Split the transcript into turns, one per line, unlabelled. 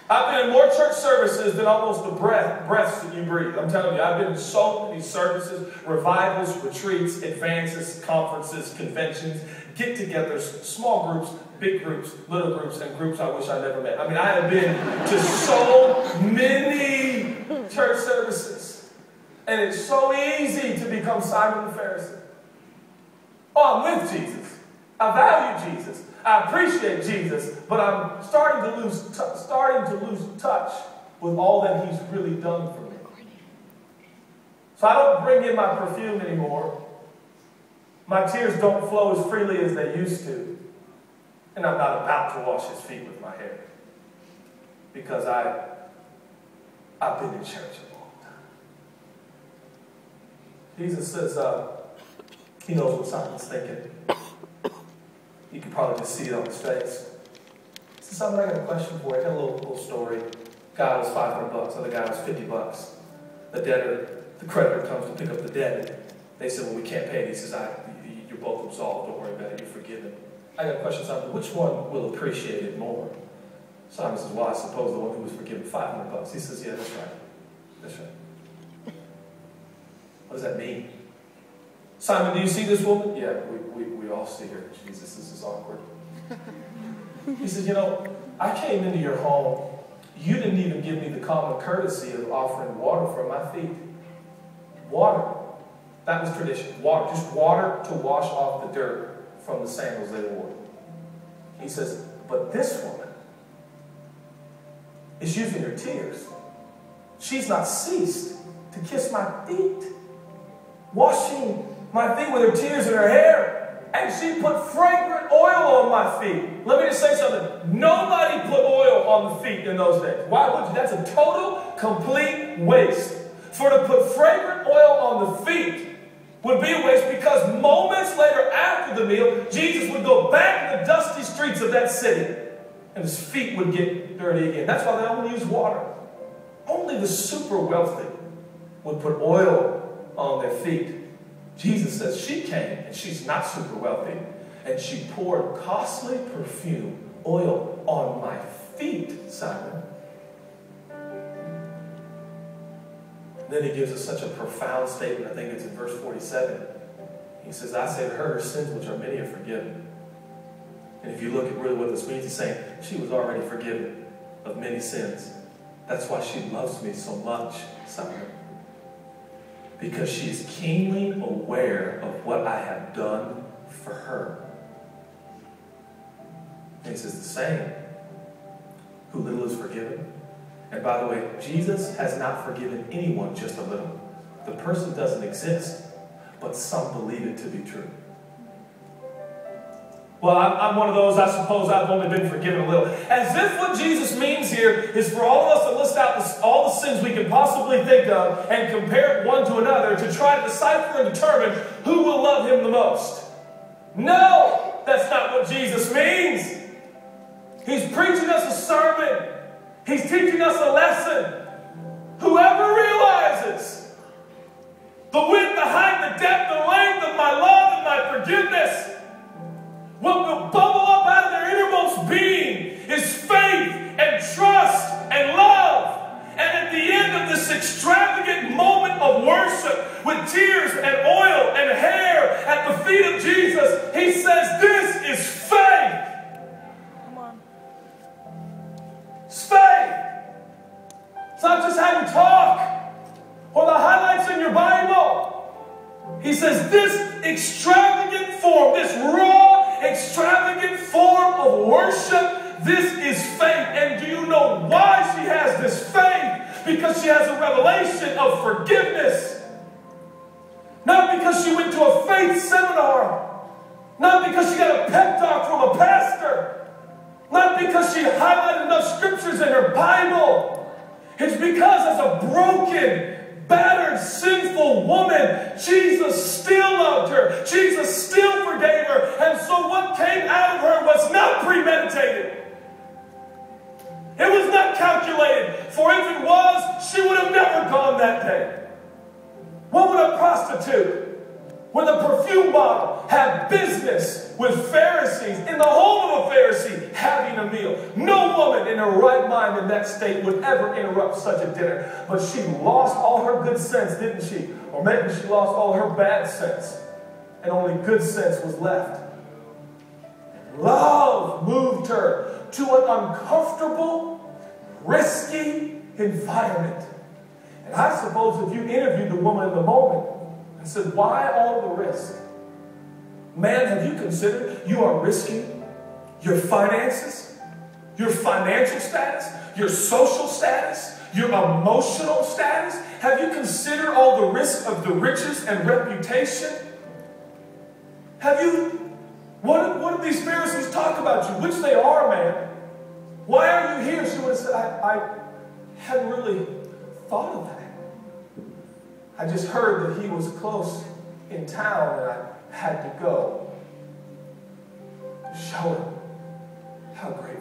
I've been in more church services than almost the breaths that you breathe. I'm telling you, I've been in so many services, revivals, retreats, advances, conferences, conventions, get-togethers, small groups, big groups, little groups, and groups I wish I never met. I mean, I have been to so many church services. And it's so easy to become Simon the Pharisee. Oh, I'm with Jesus. I value Jesus. I appreciate Jesus, but I'm starting to lose touch with all that he's really done for me. So I don't bring in my perfume anymore. My tears don't flow as freely as they used to. And I'm not about to wash his feet with my hair. Because I've been in church a long time. Jesus says, he knows what Simon's thinking. You can probably just see it on his face. He says, Simon, I got a question for you. I got a little story. Guy was $500, other guy was $50. The debtor, the creditor comes to pick up the debt. They said, well, we can't pay it. He says, you're both absolved. Don't worry about it. You're forgiven. I got a question, Simon. Which one will appreciate it more? Simon says, well, I suppose the one who was forgiven $500. He says, yeah, that's right. That's right. What does that mean? Simon, do you see this woman? Yeah, we all see her. Jesus, this is awkward. He says, you know, I came into your home. You didn't even give me the common courtesy of offering water for my feet. Water. That was tradition. Water. Just water to wash off the dirt from the sandals they wore. He says, but this woman is using her tears. She's not ceased to kiss my feet, washing my feet with her tears and her hair. And she put fragrant oil on my feet. Let me just say something. Nobody put oil on the feet in those days. Why would you? That's a total, complete waste. For to put fragrant oil on the feet would be a waste, because moments later after the meal, Jesus would go back in the dusty streets of that city and his feet would get dirty again. That's why they only use water. Only the super wealthy would put oil on their feet. Jesus says she came, and she's not super wealthy, and she poured costly perfume, oil, on my feet, Simon. And then he gives us such a profound statement. I think it's in verse 47. He says, I say to her, her sins, which are many, are forgiven. And if you look at really what this means, he's saying she was already forgiven of many sins. That's why she loves me so much, Simon. Because she is keenly aware of what I have done for her. And he says the same. Who little is forgiven. And by the way, Jesus has not forgiven anyone just a little. The person doesn't exist, but some believe it to be true. Well, I'm one of those, I suppose I've only been forgiven a little. As if what Jesus means here is for all of us to list out all the sins we can possibly think of and compare one to another to try to decipher and determine who will love him the most. No, that's not what Jesus means. He's preaching us a sermon. He's teaching us a lesson. Whoever realizes the width, the height, the depth, the length of my love and my forgiveness, what will bubble up out of their innermost being is faith and trust and love. And at the end of this extravagant moment of worship with tears and oil and hair at the feet of Jesus, he says, this is faith. Come on. It's faith. It's not just how you talk or the highlights in your Bible. He says this extravagant form, this raw, extravagant form of worship, this is faith. And do you know why she has this faith? Because she has a revelation of forgiveness. Not because she went to a faith seminar. Not because she got a pep talk from a pastor. Not because she highlighted enough scriptures in her Bible. It's because as a broken, battered, sinful woman, Jesus still loved her. Jesus still forgave her. And so what came out of her was not premeditated. It was not calculated. For if it was, she would have never gone that day. What would a prostitute with a perfume bottle have business with Pharisees in the home of a Pharisee having a a meal. No woman in her right mind in that state would ever interrupt such a dinner. But she lost all her good sense, didn't she? Or maybe she lost all her bad sense, and only good sense was left. Love moved her to an uncomfortable, risky environment. And I suppose if you interviewed the woman in the moment and said, why all the risk? Man, have you considered you are risking your finances, your financial status, your social status, your emotional status? Have you considered all the risk of the riches and reputation? Have you, what do these Pharisees talk about you? Which they are, man. Why are you here? She would have said, I hadn't really thought of that. I just heard that he was close in town and I had to go to show him how great